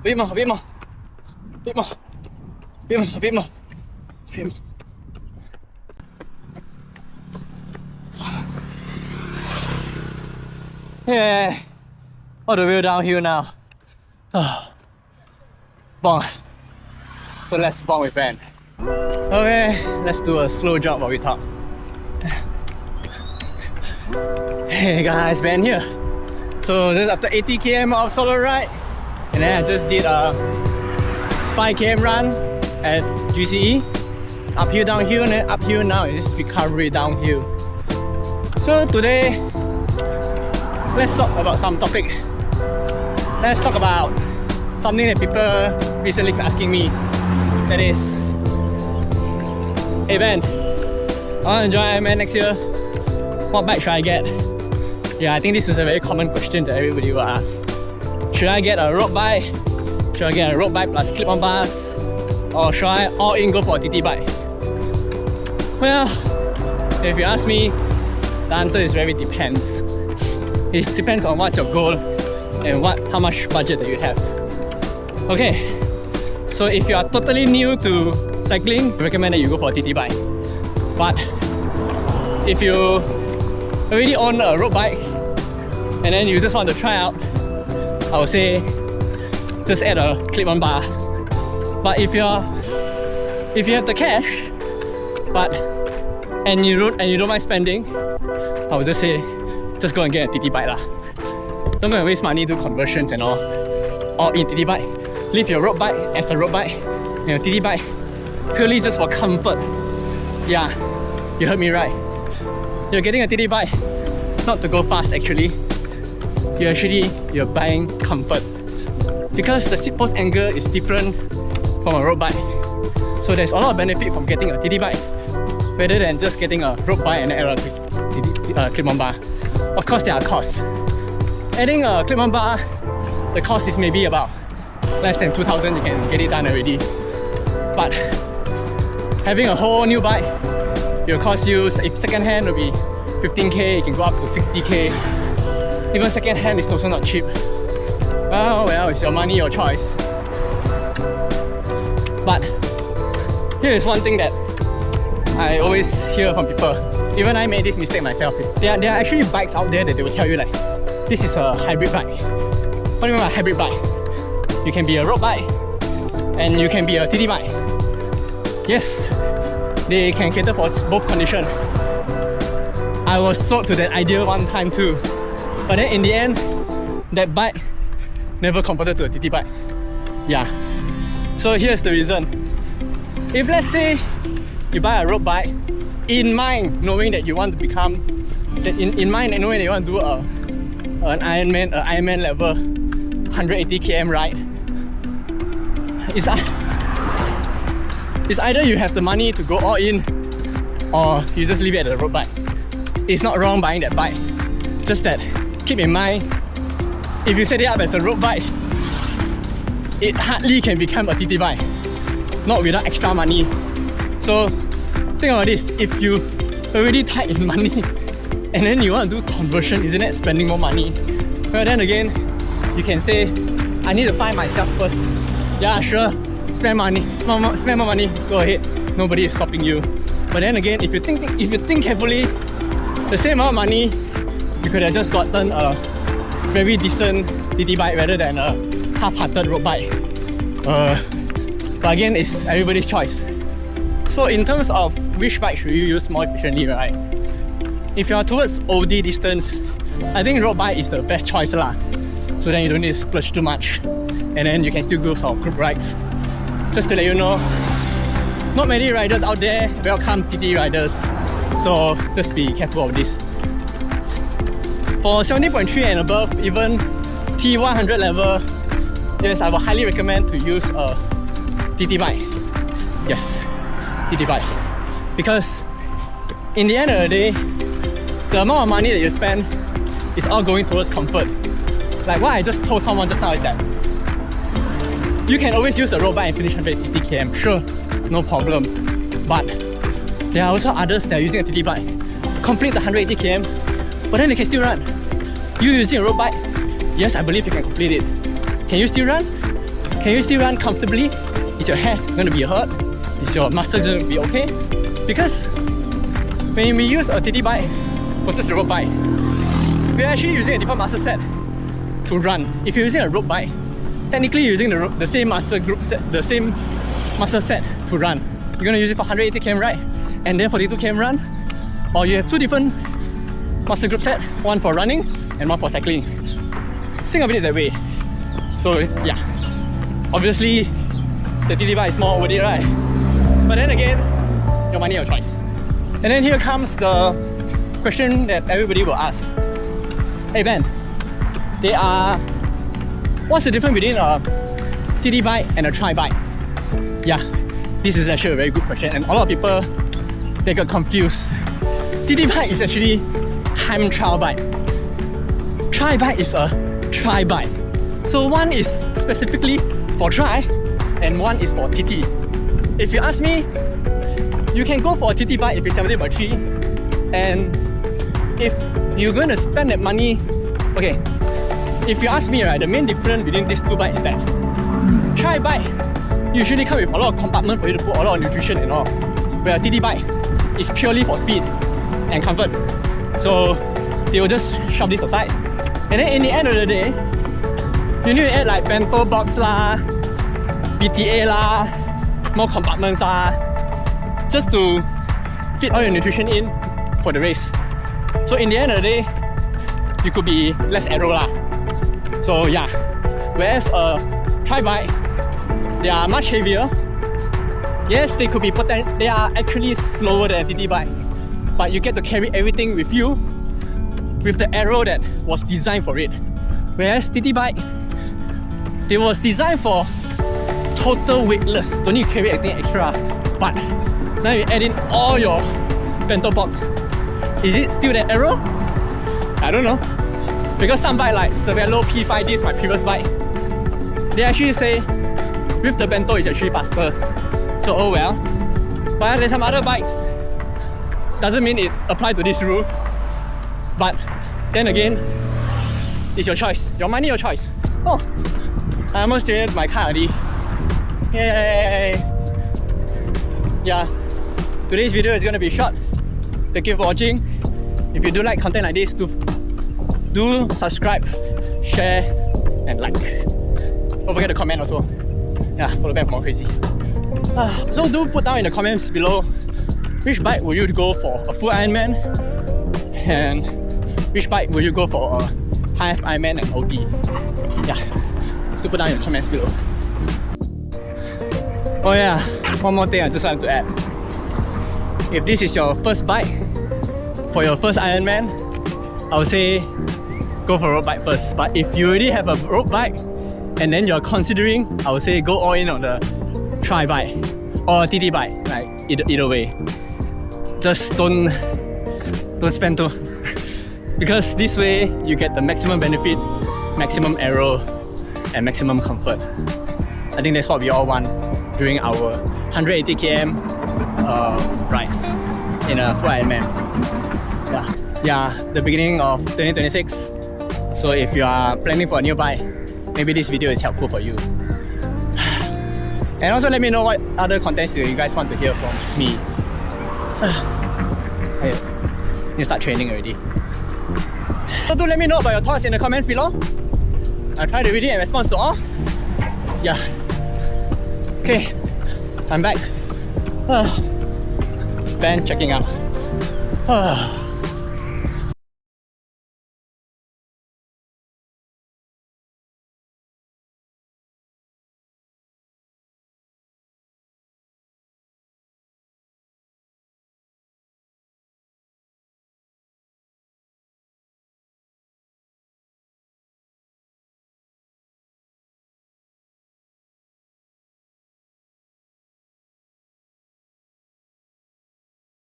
bit more, a bit more, bit more, bit more, bit more, bit more. Yeah, all the way downhill now. Bong. So let's bong with Ben. Okay, let's do a slow jog while we talk. Hey guys, Ben here. So this is after 80 km of solo ride, and then I just did a 5 km run at GCE. Uphill, downhill, and then uphill now is recovery downhill. So today, let's talk about some topic. Let's talk about something that people recently been asking me. That is, hey Ben, I want to join Ironman next year. What bike should I get? Yeah, I think this is a very common question that everybody will ask. Should I get a road bike? Should I get a road bike plus clip-on bars? Or should I all in go for a TT bike? Well, if you ask me, the answer is very depends. It depends on what's your goal and how much budget that you have. Okay, so if you are totally new to cycling, I recommend that you go for a TT bike. But if you already own a road bike and then you just want to try out, I would say just add a clip-on bar. But if you have the cash, and you don't mind spending, I would just say just go and get a TT bike lah. Don't go and waste money to conversions and all in TT bike. Leave your road bike as a road bike and your TT bike purely just for comfort. Yeah, you heard me right. You're getting a TT bike not to go fast actually. You're buying comfort. Because the seat post angle is different from a road bike. So there's a lot of benefit from getting a TT bike rather than just getting a road bike and add a clip-on bar. Of course there are costs. Adding a clip-on bar, the cost is maybe about less than 2,000, you can get it done already. But having a whole new bike, it will cost you, if second hand will be 15k, it can go up to 60k. Even second hand is also not cheap. Well, it's your money, your choice. But here is one thing that I always hear from people. Even I made this mistake myself. There are actually bikes out there that they will tell you like, this is a hybrid bike. What do you mean by hybrid bike? You can be a road bike and you can be a TT bike. Yes, they can cater for both conditions. I was sold to that idea one time too. But then in the end, that bike never converted to a TT bike. Yeah. So here's the reason. If let's say you buy a road bike in mind knowing that you want to become, in mind and knowing that you want to do an Ironman level 180 km ride, it's either you have the money to go all in or you just leave it at the road bike. It's not wrong buying that bike. Just that, keep in mind, if you set it up as a road bike, it hardly can become a TT bike, not without extra money. So think about this, if you already tight in money and then you want to do conversion, isn't it spending more money? Well then again, you can say, I need to find myself first. Yeah, sure, spend money, spend more money, go ahead, nobody is stopping you. But then again, if you think carefully, the same amount of money, you could have just gotten a very decent TT bike rather than a half-hearted road bike. But again, it's everybody's choice. So in terms of which bike should you use more efficiently, right? If you are towards OD distance, I think road bike is the best choice lah. So then you don't need to splurge too much, and then you can still go for group rides. Just to let you know, not many riders out there welcome TT riders, so just be careful of this. For 70.3 and above, even T100 level, yes, I would highly recommend to use a TT bike. Yes, TT bike. Because in the end of the day, the amount of money that you spend is all going towards comfort. Like what I just told someone just now is that you can always use a road bike and finish 180 km, sure, no problem. But there are also others that are using a TT bike, complete the 180 km, but then they can still run. You using a road bike, yes, I believe you can complete it. Can you still run? Can you still run comfortably? Is your head going to be hurt? Is your muscle going to be okay? Because when we use a TT bike versus a road bike, we're actually using a different muscle set to run. If you're using a road bike, technically you're using the same muscle group set, the same muscle set to run. You're going to use it for 180 km ride and then 42 km run, or you have two different muscle group set, one for running and one for cycling. Think of it that way. So yeah, obviously the TT bike is more worth it, right? But then again, your money, your choice. And then here comes the question that everybody will ask. Hey Ben, what's the difference between a TT bike and a tri bike? Yeah, this is actually a very good question, and a lot of people, they got confused. TT bike is actually time trial bike. Tri bike is a tri bike. So one is specifically for tri and one is for TT. If you ask me, you can go for a TT bike if it's 70/3, and if you're going to spend that money, okay, if you ask me, right, the main difference between these two bikes is that tri bike usually come with a lot of compartment for you to put a lot of nutrition and all, where a TT bike is purely for speed and comfort. So they will just shove this aside, and then in the end of the day, you need to add like bento box lah, PTA lah, more compartments lah, just to fit all your nutrition in for the race. So in the end of the day, you could be less aero lah. So yeah, whereas a tri bike, they are much heavier. Yes, they could be they are actually slower than a TT bike, but you get to carry everything with you with the aero that was designed for it. Whereas TT bike, it was designed for total weightless, don't need to carry anything extra. But now you add in all your bento box. Is it still that aero? I don't know. Because some bike like Cervelo P5, this is my previous bike, they actually say with the bento it's actually faster. So oh well. But there's some other bikes, doesn't mean it applies to this rule. But then again, it's your choice. Your money, your choice. Oh, I almost changed my car already. Yay! Yeah, today's video is gonna be short. Thank you for watching. If you do like content like this, do subscribe, share, and like. Don't forget to comment also. Yeah, follow back for more crazy. So do put down in the comments below which bike will you go for, a full Ironman, and which bike will you go for, a half Ironman and OT. Yeah, do put down in the comments below. Oh yeah, one more thing I just wanted to add. If this is your first bike for your first Ironman, I would say go for a road bike first. But if you already have a road bike and then you're considering, I would say go all in on the tri bike or TT bike. Like either way, just don't spend too because this way you get the maximum benefit, maximum aero, and maximum comfort. I think that's what we all want during our 180 km ride in a full Ironman. Yeah, the beginning of 2026. So if you are planning for a new bike, maybe this video is helpful for you. And also let me know what other contents you guys want to hear from me. I need to start training already. So do let me know about your thoughts in the comments below. I'll try to read it and respond to all. Yeah. Okay, I'm back. Ben checking out.